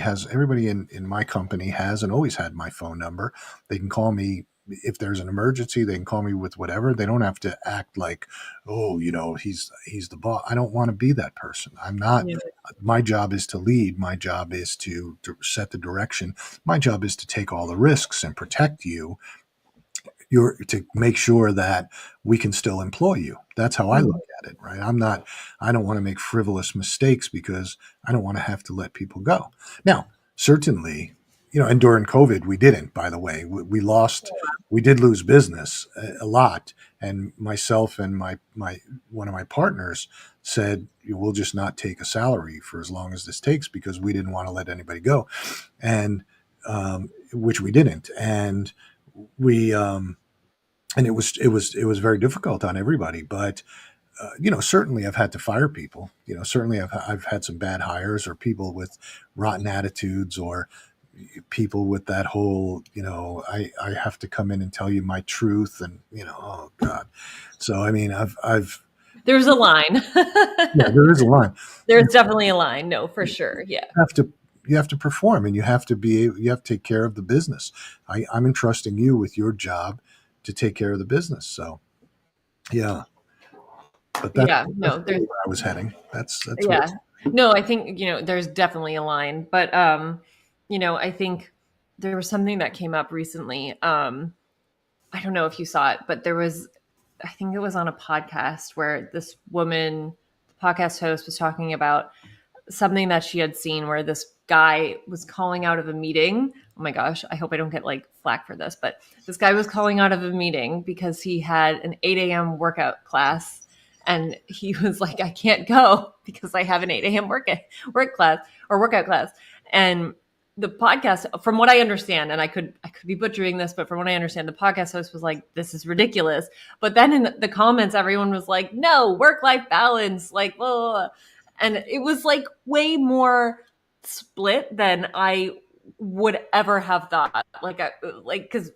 Speaker 1: in my company has and always had my phone number. They can call me if there's an emergency. They can call me with whatever. They don't have to act like, oh, he's the boss. I don't want to be that person. I'm not.
Speaker 2: Yeah.
Speaker 1: My job is to lead. My job is to set the direction. My job is to take all the risks and protect you. To make sure that we can still employ you. That's how I look at it, right? I don't want to make frivolous mistakes because I don't want to have to let people go. Now, certainly, and during COVID, we didn't, by the way, we did lose business a lot. And myself and one of my partners said, we'll just not take a salary for as long as this takes because we didn't want to let anybody go. And, which we didn't. And we, and it was very difficult on everybody. But certainly I've had to fire people. Certainly I've had some bad hires or people with rotten attitudes or people with that whole I have to come in and tell you my truth and oh God. So I mean I've
Speaker 2: There's a line.
Speaker 1: yeah, there is a line.
Speaker 2: There's definitely a line. No, for sure. Yeah.
Speaker 1: You have to perform and you have to take care of the business. I'm entrusting you with your job to take care of the business. So yeah. But
Speaker 2: Yeah.
Speaker 1: that's
Speaker 2: No,
Speaker 1: where I was heading. That's
Speaker 2: yeah. No, I think, there's definitely a line, but, I think there was something that came up recently. I don't know if you saw it, but I think it was on a podcast where this woman, the podcast host, was talking about something that she had seen where this guy was calling out of a meeting. Oh my gosh, I hope I don't get like flack for this, but this guy was calling out of a meeting because he had an 8 a.m. workout class. And he was like, I can't go because I have an 8 a.m. work class or workout class. And the podcast, from what I understand, and I could be butchering this, but from what I understand, the podcast host was like, this is ridiculous. But then in the comments, everyone was like, no, work-life balance, like, blah, blah, blah. And it was like way more split than I would ever have thought. Because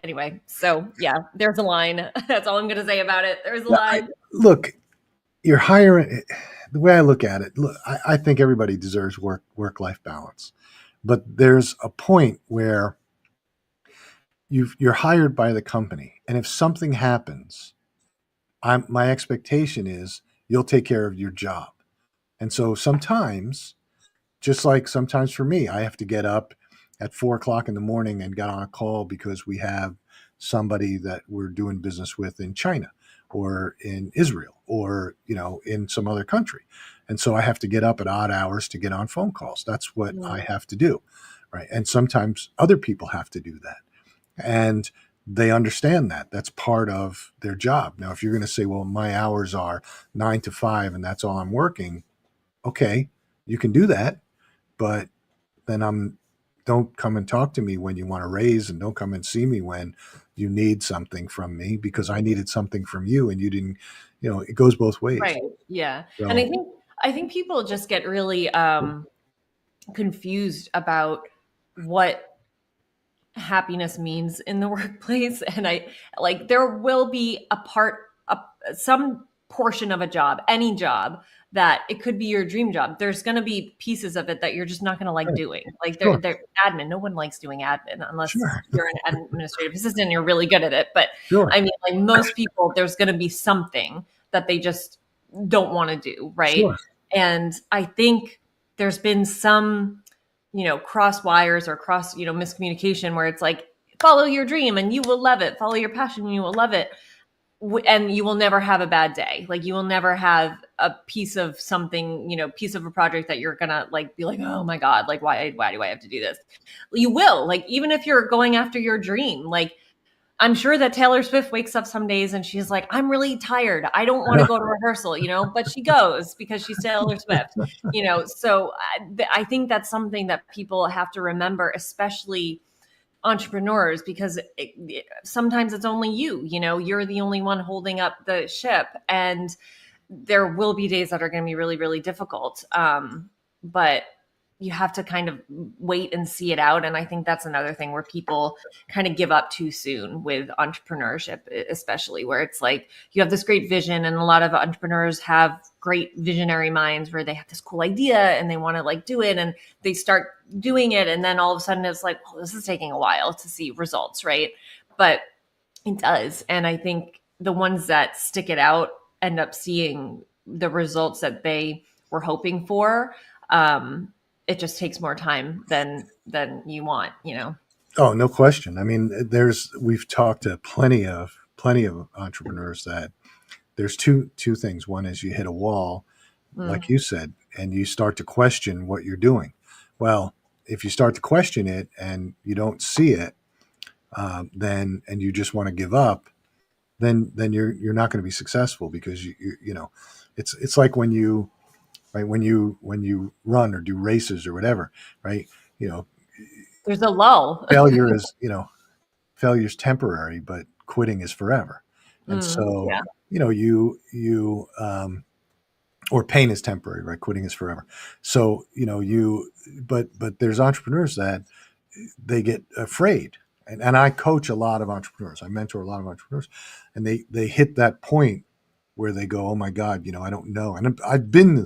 Speaker 2: anyway, so yeah, there's a line. That's all I'm going to say about it. There's a line.
Speaker 1: Look, you're hiring. The way I look at it, look, I think everybody deserves work-life balance, but there's a point where you're hired by the company, and if something happens, my expectation is you'll take care of your job. And so sometimes, just like sometimes for me, I have to get up at 4 o'clock in the morning and get on a call because we have somebody that we're doing business with in China or in Israel or, in some other country. And so I have to get up at odd hours to get on phone calls. That's what I have to do. Right. And sometimes other people have to do that. And they understand that. That's part of their job. Now, if you're going to say, well, my hours are 9 to 5 and that's all I'm working, okay, you can do that. But then don't come and talk to me when you want to raise, and don't come and see me when you need something from me because I needed something from you and you didn't. It goes both ways.
Speaker 2: Right. Yeah.
Speaker 1: So,
Speaker 2: And I think people just get really confused about what happiness means in the workplace. And there will be some portion of a job, any job, that it could be your dream job. There's going to be pieces of it that you're just not going to like doing. Like they're admin. No one likes doing admin unless you're an administrative assistant and you're really good at it. But I mean, like most people, there's going to be something that they just don't want to do. Right. And I think there's been some, cross wires or miscommunication where it's like, follow your dream and you will love it. Follow your passion and you will love it. And you will never have a bad day. Like you will never have a piece of something, piece of a project that you're gonna like be like, oh my God, like why do I have to do this? You will, like, even if you're going after your dream, like I'm sure that Taylor Swift wakes up some days and she's like, I'm really tired. I don't want to go to rehearsal, but she goes because she's Taylor Swift, So I think that's something that people have to remember, especially entrepreneurs, because sometimes it's only you're the only one holding up the ship, and there will be days that are going to be really, really difficult. But you have to kind of wait and see it out. And I think that's another thing where people kind of give up too soon with entrepreneurship, especially where it's like you have this great vision, and a lot of entrepreneurs have great visionary minds where they have this cool idea and they want to like do it, and they start doing it. And then all of a sudden it's like, well, this is taking a while to see results, right? But it does. And I think the ones that stick it out end up seeing the results that they were hoping for. It just takes more time than you want.
Speaker 1: Oh, no question. I mean, we've talked to plenty of entrepreneurs that there's two things. One is you hit a wall,
Speaker 2: Mm.
Speaker 1: like you said, and you start to question what you're doing. Well, if you start to question it and you don't see it, then and you just want to give up, then you're not going to be successful, because it's like when you right when you run or do races or whatever, right? You know,
Speaker 2: There's a lull.
Speaker 1: failure is failure's temporary, but quitting is forever. And so,
Speaker 2: Yeah.
Speaker 1: or pain is temporary, right? Quitting is forever. So, but there's entrepreneurs that they get afraid. And I coach a lot of entrepreneurs. I mentor a lot of entrepreneurs, and they hit that point where they go, "Oh my God, I don't know." And I've been to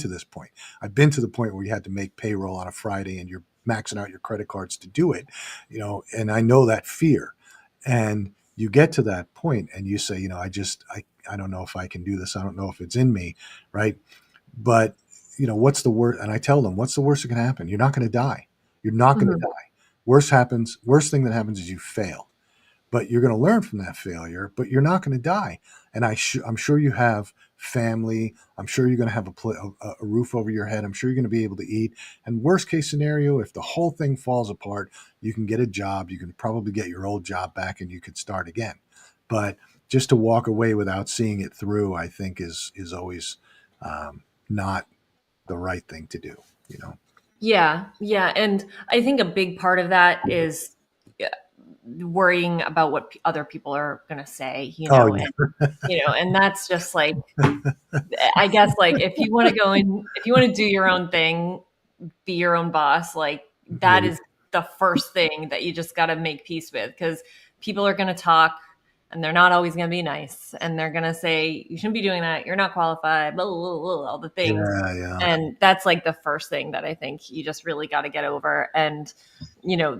Speaker 1: this point. I've been to the point where you had to make payroll on a Friday and you're maxing out your credit cards to do it, and I know that fear. And you get to that point and you say, I don't know if I can do this. I don't know if it's in me, right? But what's the worst? And I tell them, what's the worst that can happen? You're not going to die. You're not going to
Speaker 2: Mhm.
Speaker 1: die. Worst thing that happens is you fail, but you're going to learn from that failure, but you're not going to die. And I'm sure you have family. I'm sure you're going to have a roof over your head. I'm sure you're going to be able to eat. And worst case scenario, if the whole thing falls apart, you can get a job. You can probably get your old job back and you could start again. But just to walk away without seeing it through, I think is always not the right thing to do.
Speaker 2: Yeah. Yeah. And I think a big part of that is worrying about what other people are going to say,
Speaker 1: Oh
Speaker 2: and that's just like, I guess, like, if you want to go in, if you want to do your own thing, be your own boss, like that
Speaker 1: yeah.
Speaker 2: is the first thing that you just got to make peace with, because people are going to talk and they're not always going to be nice, and they're going to say you shouldn't be doing that, you're not qualified, blah, blah, blah, all the things.
Speaker 1: Yeah, yeah.
Speaker 2: And that's like the first thing that I think you just really got to get over. And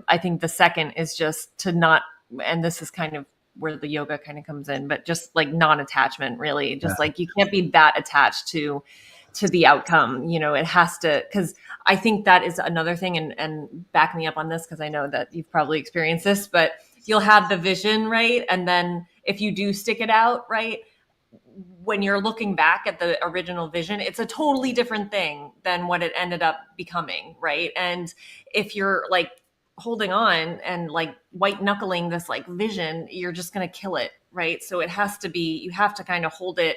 Speaker 2: I think the second is just to not, and this is kind of where the yoga kind of comes in, but just like non-attachment, really,
Speaker 1: Yeah.
Speaker 2: just like you can't be that attached to the outcome. It has to, because I think that is another thing, and back me up on this, because I know that you've probably experienced this, but you'll have the vision, right? And then if you do stick it out, right, when you're looking back at the original vision, it's a totally different thing than what it ended up becoming, right? And if you're like holding on and like white knuckling this like vision, you're just going to kill it, right? So it has to be, you have to kind of hold it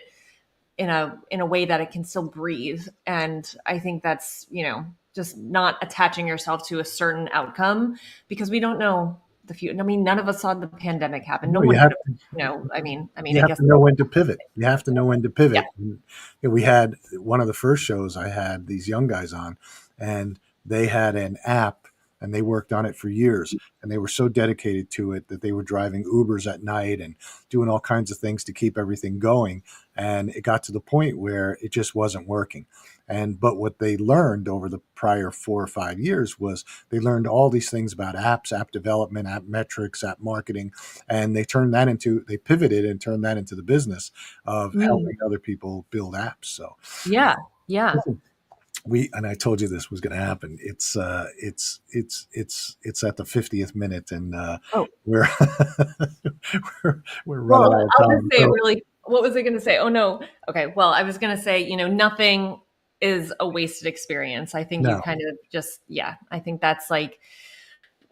Speaker 2: in a way that it can still breathe. And I think that's, just not attaching yourself to a certain outcome, because we don't know the future. I mean, none of us saw the pandemic happen. No
Speaker 1: No, you
Speaker 2: one could
Speaker 1: have
Speaker 2: have,
Speaker 1: you
Speaker 2: I
Speaker 1: have
Speaker 2: guess.
Speaker 1: to know when to pivot. You have to know when to
Speaker 2: Yeah.
Speaker 1: pivot. And, we had one of the first shows I had these young guys on, and they had an app and they worked on it for years, and they were so dedicated to it that they were driving Ubers at night and doing all kinds of things to keep everything going. And it got to the point where it just wasn't working. But what they learned over the prior 4 or 5 years was they learned all these things about apps, app development, app metrics, app marketing, and they pivoted and turned that into the business of
Speaker 2: Mm.
Speaker 1: helping other people build apps. So
Speaker 2: Yeah. Yeah.
Speaker 1: and I told you this was going to happen. It's at the 50th minute, and
Speaker 2: Oh,
Speaker 1: we're we're running
Speaker 2: well,
Speaker 1: out of
Speaker 2: I'll just
Speaker 1: time.
Speaker 2: say it
Speaker 1: So
Speaker 2: really. What was I going to say? Oh no. Okay. Well, I was going to say, nothing is a wasted experience. I think you
Speaker 1: no,
Speaker 2: kind of just, yeah, I think that's like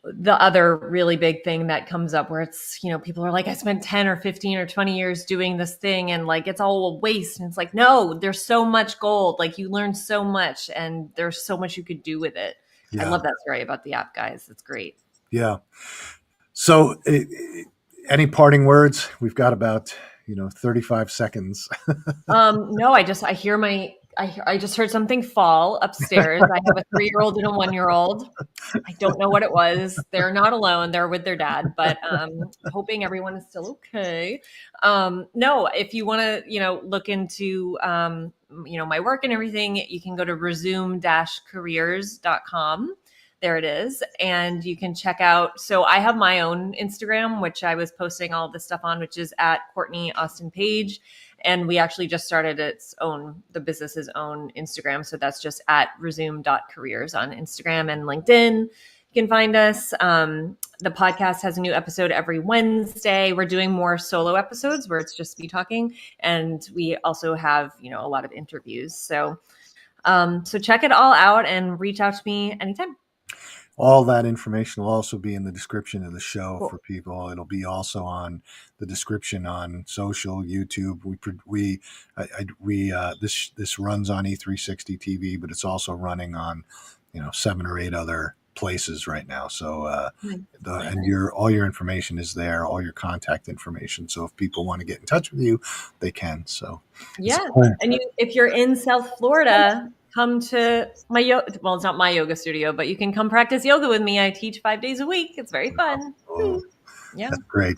Speaker 2: the other really big thing that comes up where it's, people are like, I spent 10 or 15 or 20 years doing this thing and like it's all a waste. And it's like, no, there's so much gold. Like you learn so much and there's so much you could do with it. I
Speaker 1: yeah,
Speaker 2: love that story about the app, guys. It's great.
Speaker 1: yeah. So, any parting words? We've got about 35 seconds.
Speaker 2: No, I just heard something fall upstairs. I have a 3-year-old and a 1-year-old. I don't know what it was. They're not alone. They're with their dad, but hoping everyone is still okay. No, if you want to, look into, my work and everything, you can go to resume-careers.com. There it is. And you can check out. So I have my own Instagram, which I was posting all this stuff on, which is at Courtney Austin Page. And we actually just started the business's own Instagram. So that's just at resume.careers on Instagram and LinkedIn. You can find us. The podcast has a new episode every Wednesday. We're doing more solo episodes where it's just me talking. And we also have, a lot of interviews. So check it all out and reach out to me anytime.
Speaker 1: All that information will also be in the description of the show
Speaker 2: Cool.
Speaker 1: for people. It'll be also on the description on social, YouTube. This runs on E360 TV, but it's also running on 7 or 8 other places right now. So all your information is there, all your contact information. So if people want to get in touch with you, they can. So
Speaker 2: yeah, and if you're in South Florida, come to my yoga. Well, it's not my yoga studio, but you can come practice yoga with me. I teach 5 days a week. It's very fun. Yeah.
Speaker 1: That's great.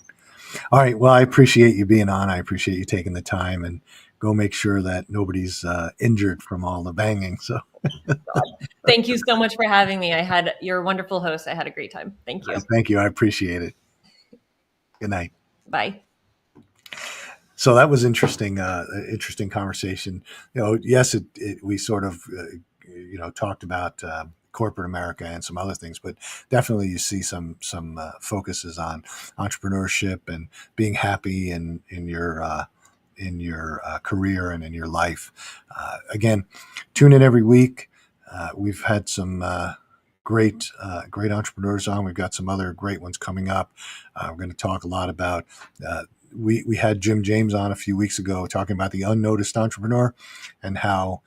Speaker 1: All right. Well, I appreciate you being on. I appreciate you taking the time, and go make sure that nobody's injured from all the banging. So
Speaker 2: Thank you so much for having me. You're a wonderful host. I had a great time. Thank you.
Speaker 1: thank you. I appreciate it. Good night.
Speaker 2: Bye.
Speaker 1: So that was interesting. Interesting conversation. Yes, we sort of talked about corporate America and some other things, but definitely you see some focuses on entrepreneurship and being happy in your career and in your life. Again, tune in every week. We've had some great entrepreneurs on. We've got some other great ones coming up. We're going to talk a lot about. We had Jim James on a few weeks ago talking about the unnoticed entrepreneur and how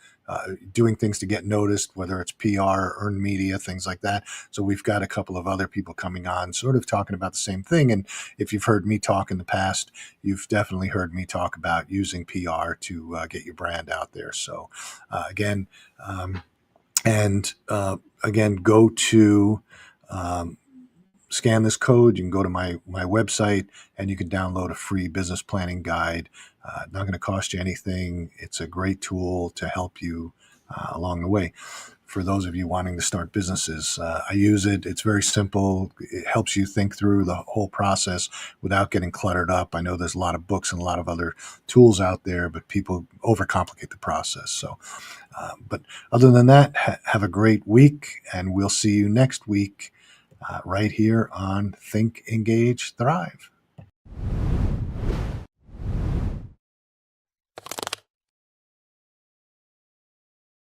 Speaker 1: doing things to get noticed, whether it's PR, earned media, things like that. So we've got a couple of other people coming on sort of talking about the same thing. And if you've heard me talk in the past, you've definitely heard me talk about using PR to get your brand out there. So again, go to scan this code. You can go to my website and you can download a free business planning guide. Not going to cost you anything. It's a great tool to help you along the way. For those of you wanting to start businesses, I use it. It's very simple. It helps you think through the whole process without getting cluttered up. I know there's a lot of books and a lot of other tools out there, but people overcomplicate the process. So, but other than that, have a great week, and we'll see you next week right here on Think, Engage, Thrive.